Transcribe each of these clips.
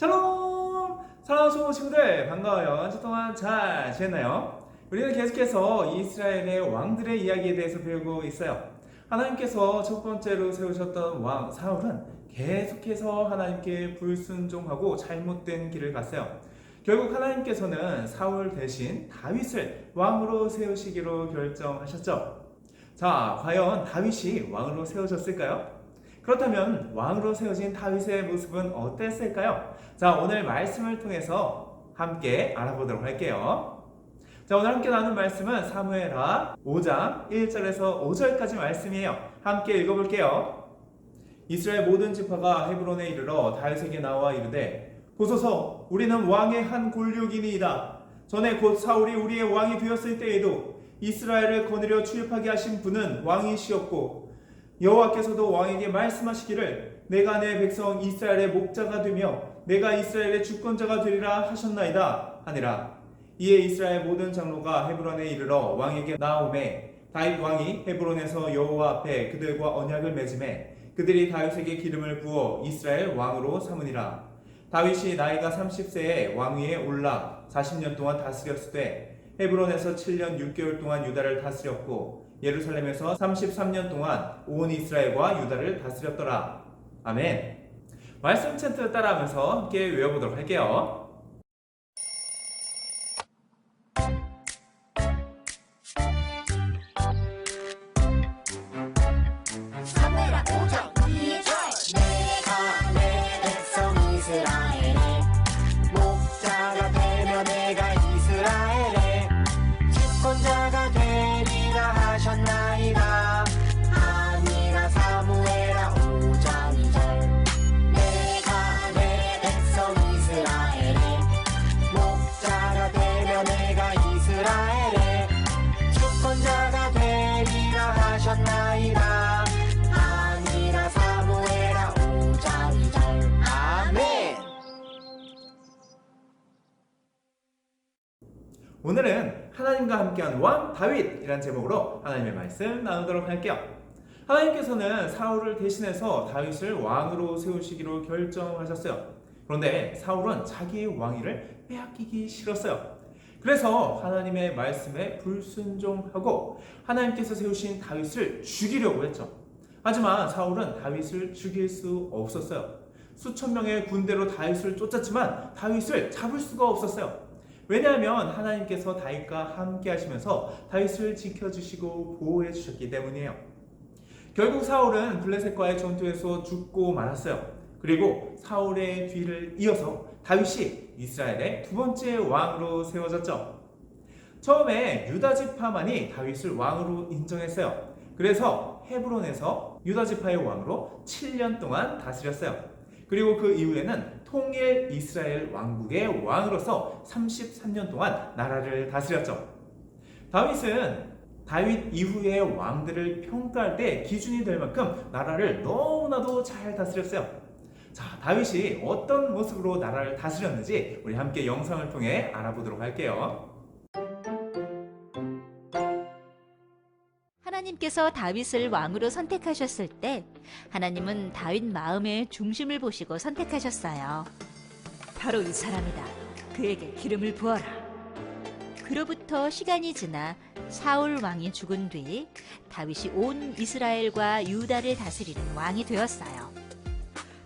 샬롬! 사랑하는 초보 친구들 반가워요. 한 주 동안 잘 지냈나요? 우리는 계속해서 이스라엘의 왕들의 이야기에 대해서 배우고 있어요. 하나님께서 첫 번째로 세우셨던 왕 사울은 계속해서 하나님께 불순종하고 잘못된 길을 갔어요. 결국 하나님께서는 사울 대신 다윗을 왕으로 세우시기로 결정하셨죠. 자, 과연 다윗이 왕으로 세워졌을까요? 그렇다면 왕으로 세워진 다윗의 모습은 어땠을까요? 자, 오늘 말씀을 통해서 함께 알아보도록 할게요. 자, 오늘 함께 나눈 말씀은 사무엘하 5장 1절에서 5절까지 말씀이에요. 함께 읽어볼게요. 이스라엘 모든 지파가 헤브론에 이르러 다윗에게 나와 이르되 보소서 우리는 왕의 한 골육이니이다. 전에 곧 사울이 우리의 왕이 되었을 때에도 이스라엘을 거느려 출입하게 하신 분은 왕이시었고 여호와께서도 왕에게 말씀하시기를 내가 내 백성 이스라엘의 목자가 되며 내가 이스라엘의 주권자가 되리라 하셨나이다 하니라. 이에 이스라엘 모든 장로가 헤브론에 이르러 왕에게 나오매 다윗 왕이 헤브론에서 여호와 앞에 그들과 언약을 맺음에 그들이 다윗에게 기름을 부어 이스라엘 왕으로 삼으니라. 다윗이 나이가 30세에 왕위에 올라 40년 동안 다스렸으되 헤브론에서 7년 6개월 동안 유다를 다스렸고 예루살렘에서 33년 동안 온 이스라엘과 유다를 다스렸더라. 아멘. 말씀 챈트 따라하면서 함께 외워보도록 할게요. 사무엘하 5장 2절 내가 내 백성 이스라엘의 목자가 되며 내가 이스라엘의 주권자가 되리라 하셨나이다. 아니라. 사무엘하 5장 2절 내가 내 백성 이스라엘의 목자가 되며 내가 이스라엘의 주권자가 되리라 하셨나이다. 아니라. 사무엘하 5장 2절 아멘. 오늘은 하나님과 함께한 왕 다윗이란 제목으로 하나님의 말씀 나누도록 할게요. 하나님께서는 사울을 대신해서 다윗을 왕으로 세우시기로 결정하셨어요. 그런데 사울은 자기의 왕위를 빼앗기기 싫었어요. 그래서 하나님의 말씀에 불순종하고 하나님께서 세우신 다윗을 죽이려고 했죠. 하지만 사울은 다윗을 죽일 수 없었어요. 수천 명의 군대로 다윗을 쫓았지만 다윗을 잡을 수가 없었어요. 왜냐하면 하나님께서 다윗과 함께 하시면서 다윗을 지켜주시고 보호해 주셨기 때문이에요. 결국 사울은 블레셋과의 전투에서 죽고 말았어요. 그리고 사울의 뒤를 이어서 다윗이 이스라엘의 두 번째 왕으로 세워졌죠. 처음에 유다 지파만이 다윗을 왕으로 인정했어요. 그래서 헤브론에서 유다 지파의 왕으로 7년 동안 다스렸어요. 그리고 그 이후에는 통일 이스라엘 왕국의 왕으로서 33년 동안 나라를 다스렸죠. 다윗은 다윗 이후의 왕들을 평가할 때 기준이 될 만큼 나라를 너무나도 잘 다스렸어요. 자, 다윗이 어떤 모습으로 나라를 다스렸는지 우리 함께 영상을 통해 알아보도록 할게요. 하나님께서 다윗을 왕으로 선택하셨을 때 하나님은 다윗 마음의 중심을 보시고 선택하셨어요. 바로 이 사람이다. 그에게 기름을 부어라. 그로부터 시간이 지나 사울 왕이 죽은 뒤 다윗이 온 이스라엘과 유다를 다스리는 왕이 되었어요.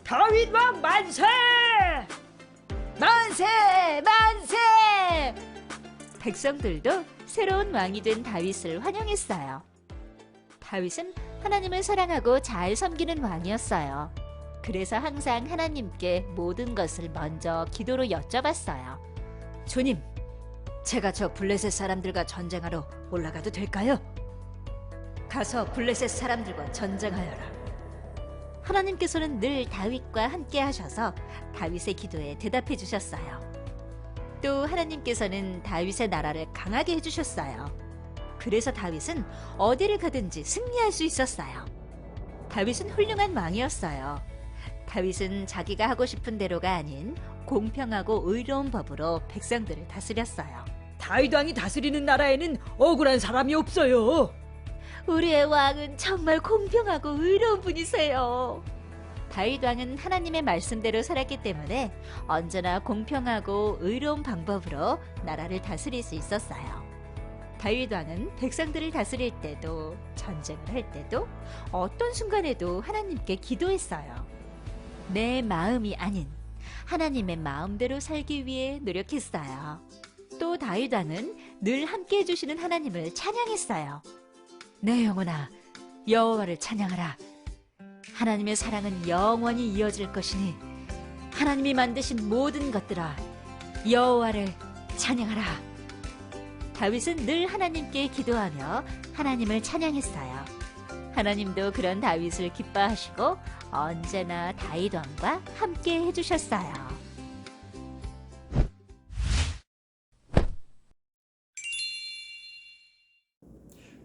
다윗 왕 만세! 만세! 만세! 백성들도 새로운 왕이 된 다윗을 환영했어요. 다윗은 하나님을 사랑하고 잘 섬기는 왕이었어요. 그래서 항상 하나님께 모든 것을 먼저 기도로 여쭤봤어요. 주님, 제가 저 블레셋 사람들과 전쟁하러 올라가도 될까요? 가서 블레셋 사람들과 전쟁하여라. 하나님께서는 늘 다윗과 함께 하셔서 다윗의 기도에 대답해 주셨어요. 또 하나님께서는 다윗의 나라를 강하게 해주셨어요. 그래서 다윗은 어디를 가든지 승리할 수 있었어요. 다윗은 훌륭한 왕이었어요. 다윗은 자기가 하고 싶은 대로가 아닌 공평하고 의로운 법으로 백성들을 다스렸어요. 다윗 왕이 다스리는 나라에는 억울한 사람이 없어요. 우리의 왕은 정말 공평하고 의로운 분이세요. 다윗 왕은 하나님의 말씀대로 살았기 때문에 언제나 공평하고 의로운 방법으로 나라를 다스릴 수 있었어요. 다윗 왕은 백성들을 다스릴 때도 전쟁을 할 때도 어떤 순간에도 하나님께 기도했어요. 내 마음이 아닌 하나님의 마음대로 살기 위해 노력했어요. 또 다윗 왕은 늘 함께 해주시는 하나님을 찬양했어요. 내 영혼아, 여호와를 찬양하라. 하나님의 사랑은 영원히 이어질 것이니 하나님이 만드신 모든 것들아, 여호와를 찬양하라. 다윗은 늘 하나님께 기도하며 하나님을 찬양했어요. 하나님도 그런 다윗을 기뻐하시고 언제나 다윗 왕과 함께 해주셨어요.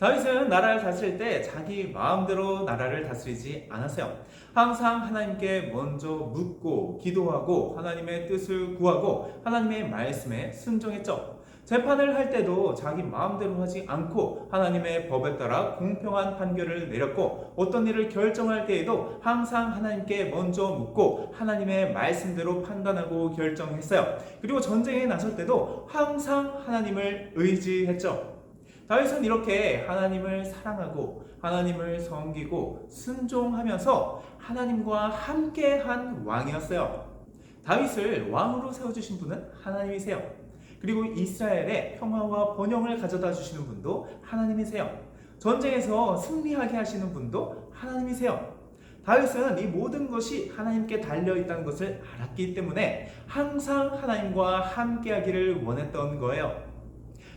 다윗은 나라를 다스릴 때 자기 마음대로 나라를 다스리지 않았어요. 항상 하나님께 먼저 묻고 기도하고 하나님의 뜻을 구하고 하나님의 말씀에 순종했죠. 재판을 할 때도 자기 마음대로 하지 않고 하나님의 법에 따라 공평한 판결을 내렸고, 어떤 일을 결정할 때에도 항상 하나님께 먼저 묻고 하나님의 말씀대로 판단하고 결정했어요. 그리고 전쟁에 나설 때도 항상 하나님을 의지했죠. 다윗은 이렇게 하나님을 사랑하고 하나님을 섬기고 순종하면서 하나님과 함께한 왕이었어요. 다윗을 왕으로 세워주신 분은 하나님이세요. 그리고 이스라엘의 평화와 번영을 가져다 주시는 분도 하나님이세요. 전쟁에서 승리하게 하시는 분도 하나님이세요. 다윗은 이 모든 것이 하나님께 달려있다는 것을 알았기 때문에 항상 하나님과 함께하기를 원했던 거예요.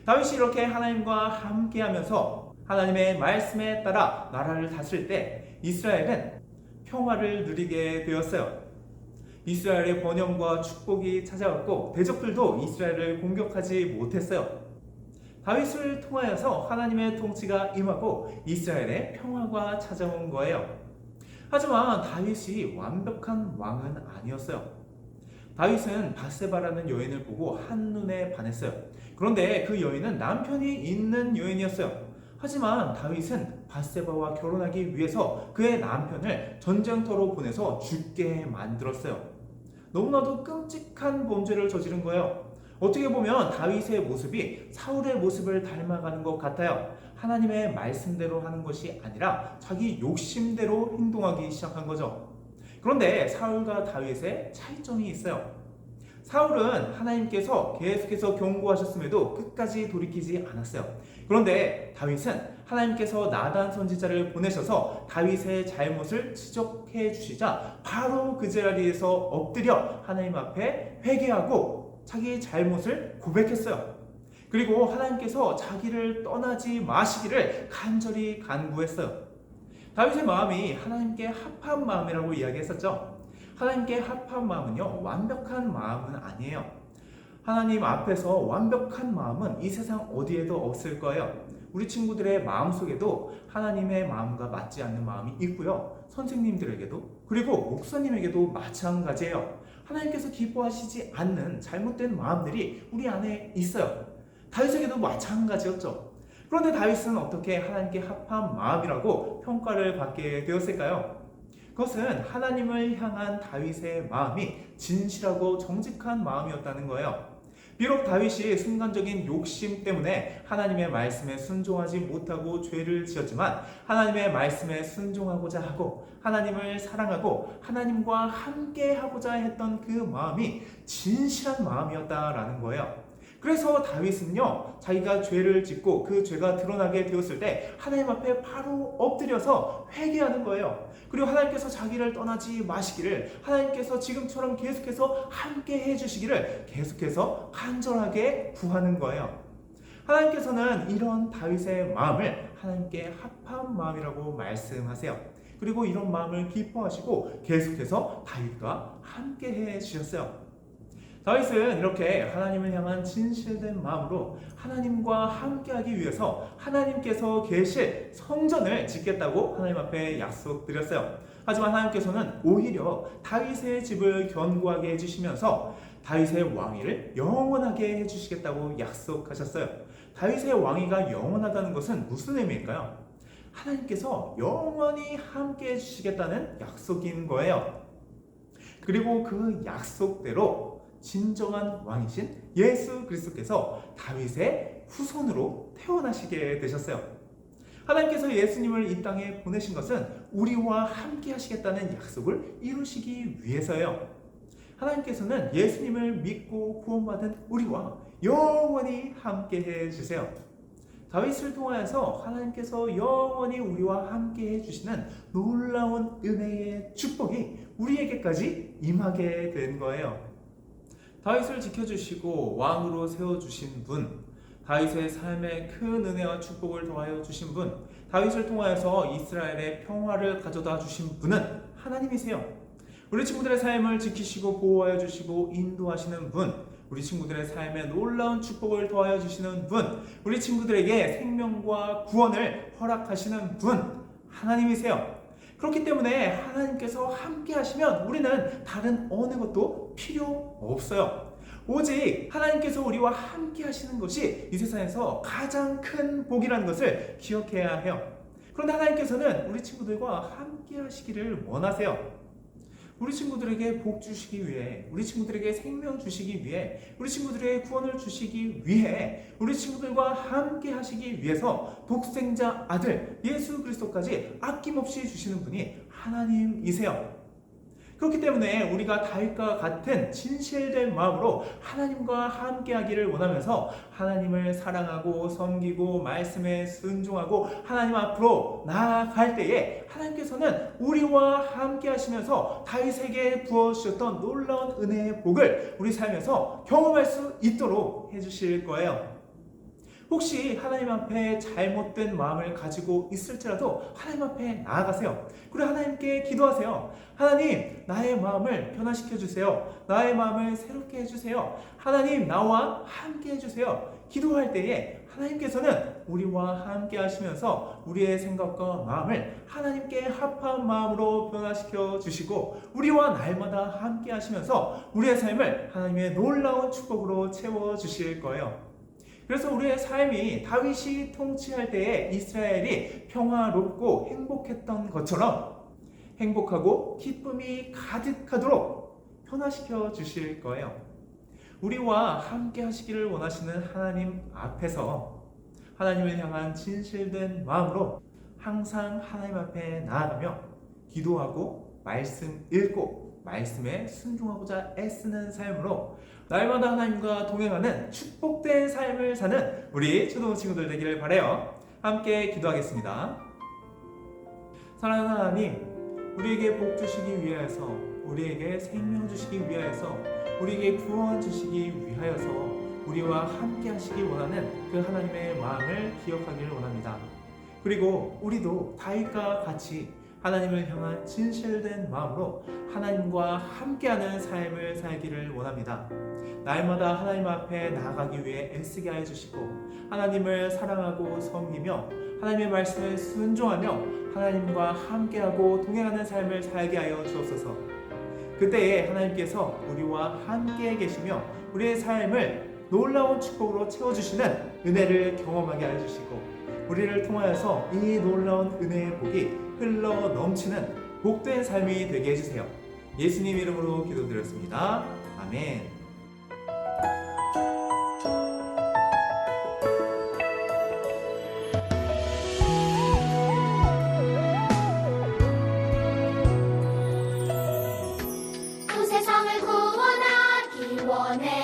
다윗이 이렇게 하나님과 함께하면서 하나님의 말씀에 따라 나라를 다스릴 때 이스라엘은 평화를 누리게 되었어요. 이스라엘의 번영과 축복이 찾아왔고 대적들도 이스라엘을 공격하지 못했어요. 다윗을 통하여서 하나님의 통치가 임하고 이스라엘의 평화가 찾아온 거예요. 하지만 다윗이 완벽한 왕은 아니었어요. 다윗은 밧세바라는 여인을 보고 한눈에 반했어요. 그런데 그 여인은 남편이 있는 여인이었어요. 하지만 다윗은 밧세바와 결혼하기 위해서 그의 남편을 전쟁터로 보내서 죽게 만들었어요. 너무나도 끔찍한 범죄를 저지른 거예요. 어떻게 보면 다윗의 모습이 사울의 모습을 닮아가는 것 같아요. 하나님의 말씀대로 하는 것이 아니라 자기 욕심대로 행동하기 시작한 거죠. 그런데 사울과 다윗의 차이점이 있어요. 사울은 하나님께서 계속해서 경고하셨음에도 끝까지 돌이키지 않았어요. 그런데 다윗은 하나님께서 나단 선지자를 보내셔서 다윗의 잘못을 지적해 주시자 바로 그 자리에서 엎드려 하나님 앞에 회개하고 자기 잘못을 고백했어요. 그리고 하나님께서 자기를 떠나지 마시기를 간절히 간구했어요. 다윗의 마음이 하나님께 합한 마음이라고 이야기했었죠. 하나님께 합한 마음은요, 완벽한 마음은 아니에요. 하나님 앞에서 완벽한 마음은 이 세상 어디에도 없을 거예요. 우리 친구들의 마음속에도 하나님의 마음과 맞지 않는 마음이 있고요. 선생님들에게도, 그리고 목사님에게도 마찬가지예요. 하나님께서 기뻐하시지 않는 잘못된 마음들이 우리 안에 있어요. 다윗에게도 마찬가지였죠. 그런데 다윗은 어떻게 하나님께 합한 마음이라고 평가를 받게 되었을까요? 그것은 하나님을 향한 다윗의 마음이 진실하고 정직한 마음이었다는 거예요. 비록 다윗이 순간적인 욕심 때문에 하나님의 말씀에 순종하지 못하고 죄를 지었지만 하나님의 말씀에 순종하고자 하고 하나님을 사랑하고 하나님과 함께 하고자 했던 그 마음이 진실한 마음이었다라는 거예요. 그래서 다윗은요, 자기가 죄를 짓고 그 죄가 드러나게 되었을 때 하나님 앞에 바로 엎드려서 회개하는 거예요. 그리고 하나님께서 자기를 떠나지 마시기를, 하나님께서 지금처럼 계속해서 함께 해주시기를 계속해서 간절하게 구하는 거예요. 하나님께서는 이런 다윗의 마음을 하나님께 합한 마음이라고 말씀하세요. 그리고 이런 마음을 기뻐하시고 계속해서 다윗과 함께 해주셨어요. 다윗은 이렇게 하나님을 향한 진실된 마음으로 하나님과 함께하기 위해서 하나님께서 계실 성전을 짓겠다고 하나님 앞에 약속드렸어요. 하지만 하나님께서는 오히려 다윗의 집을 견고하게 해주시면서 다윗의 왕위를 영원하게 해주시겠다고 약속하셨어요. 다윗의 왕위가 영원하다는 것은 무슨 의미일까요? 하나님께서 영원히 함께 해주시겠다는 약속인 거예요. 그리고 그 약속대로 진정한 왕이신 예수 그리스도께서 다윗의 후손으로 태어나시게 되셨어요. 하나님께서 예수님을 이 땅에 보내신 것은 우리와 함께 하시겠다는 약속을 이루시기 위해서예요. 하나님께서는 예수님을 믿고 구원받은 우리와 영원히 함께 해주세요. 다윗을 통하여서 하나님께서 영원히 우리와 함께 해주시는 놀라운 은혜의 축복이 우리에게까지 임하게 된 거예요. 다윗을 지켜주시고 왕으로 세워주신 분, 다윗의 삶에 큰 은혜와 축복을 더하여 주신 분, 다윗을 통하여서 이스라엘의 평화를 가져다 주신 분은 하나님이세요. 우리 친구들의 삶을 지키시고 보호하여 주시고 인도하시는 분, 우리 친구들의 삶에 놀라운 축복을 더하여 주시는 분, 우리 친구들에게 생명과 구원을 허락하시는 분, 하나님이세요. 그렇기 때문에 하나님께서 함께 하시면 우리는 다른 어느 것도 필요 없어요. 오직 하나님께서 우리와 함께 하시는 것이 이 세상에서 가장 큰 복이라는 것을 기억해야 해요. 그런데 하나님께서는 우리 친구들과 함께 하시기를 원하세요. 우리 친구들에게 복 주시기 위해, 우리 친구들에게 생명 주시기 위해, 우리 친구들에게 구원을 주시기 위해, 우리 친구들과 함께 하시기 위해서 독생자 아들 예수 그리스도까지 아낌없이 주시는 분이 하나님이세요. 그렇기 때문에 우리가 다윗과 같은 진실된 마음으로 하나님과 함께 하기를 원하면서 하나님을 사랑하고 섬기고 말씀에 순종하고 하나님 앞으로 나아갈 때에 하나님께서는 우리와 함께 하시면서 다윗에게 부어주셨던 놀라운 은혜의 복을 우리 삶에서 경험할 수 있도록 해주실 거예요. 혹시 하나님 앞에 잘못된 마음을 가지고 있을지라도 하나님 앞에 나아가세요. 그리고 하나님께 기도하세요. 하나님, 나의 마음을 변화시켜 주세요. 나의 마음을 새롭게 해주세요. 하나님, 나와 함께 해주세요. 기도할 때에 하나님께서는 우리와 함께 하시면서 우리의 생각과 마음을 하나님께 합한 마음으로 변화시켜 주시고 우리와 날마다 함께 하시면서 우리의 삶을 하나님의 놀라운 축복으로 채워 주실 거예요. 그래서 우리의 삶이 다윗이 통치할 때에 이스라엘이 평화롭고 행복했던 것처럼 행복하고 기쁨이 가득하도록 변화시켜 주실 거예요. 우리와 함께 하시기를 원하시는 하나님 앞에서 하나님을 향한 진실된 마음으로 항상 하나님 앞에 나아가며 기도하고 말씀 읽고 말씀에 순종하고자 애쓰는 삶으로 날마다 하나님과 동행하는 축복된 삶을 사는 우리 초등 친구들 되기를 바라요. 함께 기도하겠습니다. 사랑하는 하나님, 우리에게 복 주시기 위하여서, 우리에게 생명 주시기 위하여서, 우리에게 구원 주시기 위하여서 우리와 함께 하시기 원하는 그 하나님의 마음을 기억하기를 원합니다. 그리고 우리도 다윗과 같이 하나님을 향한 진실된 마음으로 하나님과 함께하는 삶을 살기를 원합니다. 날마다 하나님 앞에 나아가기 위해 애쓰게 하여 주시고 하나님을 사랑하고 섬기며 하나님의 말씀에 순종하며 하나님과 함께하고 동행하는 삶을 살게 하여 주옵소서. 그때에 하나님께서 우리와 함께 계시며 우리의 삶을 놀라운 축복으로 채워주시는 은혜를 경험하게 하여 주시고 우리를 통하여서 이 놀라운 은혜의 복이 흘러 넘치는 복된 삶이 되게 해주세요. 예수님 이름으로 기도드렸습니다. 아멘. 온 세상을 구원하기 원해